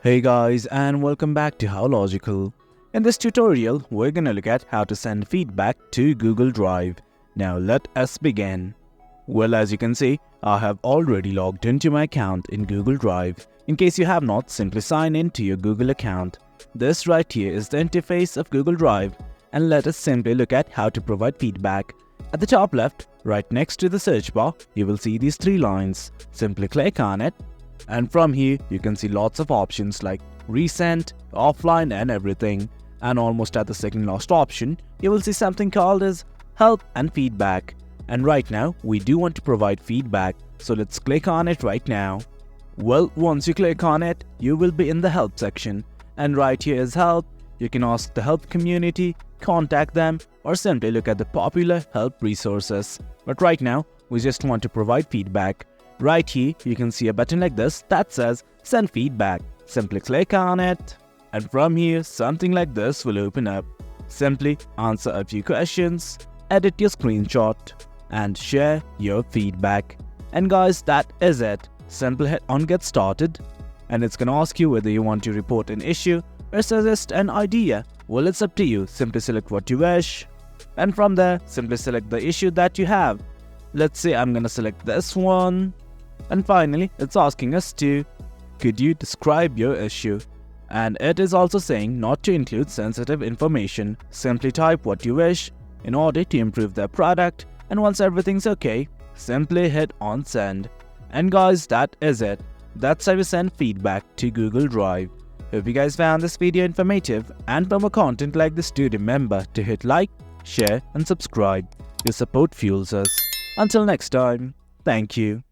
Hey guys, and welcome back to How Logical. In this tutorial, we're gonna look at how to send feedback to Google Drive. Now let us begin. Well, as you can see, I have already logged into my account in Google Drive. In case you have not, simply sign in to your Google account. This right here is the interface of Google Drive, and let us simply look at how to provide feedback. At the top left, right next to the search bar, you will see these three lines. Simply click on it. And from here, you can see lots of options like recent, offline and everything. And almost at the second last option, you will see something called as help and feedback. And right now, we do want to provide feedback, so let's click on it right now. Well, once you click on it, you will be in the help section. And right here is help. You can ask the help community, contact them, or simply look at the popular help resources. But right now, we just want to provide feedback. Right here, you can see a button like this that says Send Feedback. Simply click on it. And from here, something like this will open up. Simply answer a few questions, edit your screenshot, and share your feedback. And guys, that is it. Simply hit on Get Started. And it's gonna ask you whether you want to report an issue or suggest an idea. Well, it's up to you. Simply select what you wish. And from there, simply select the issue that you have. Let's say I'm gonna select this one. And finally, it's asking us could you describe your issue? And it is also saying not to include sensitive information. Simply type what you wish in order to improve their product, and once everything's okay, simply hit on send. And guys, that is it. That's how you send feedback to Google Drive. Hope you guys found this video informative, and for more content like this, do remember to hit like, share and subscribe. Your support fuels us. Until next time, thank you.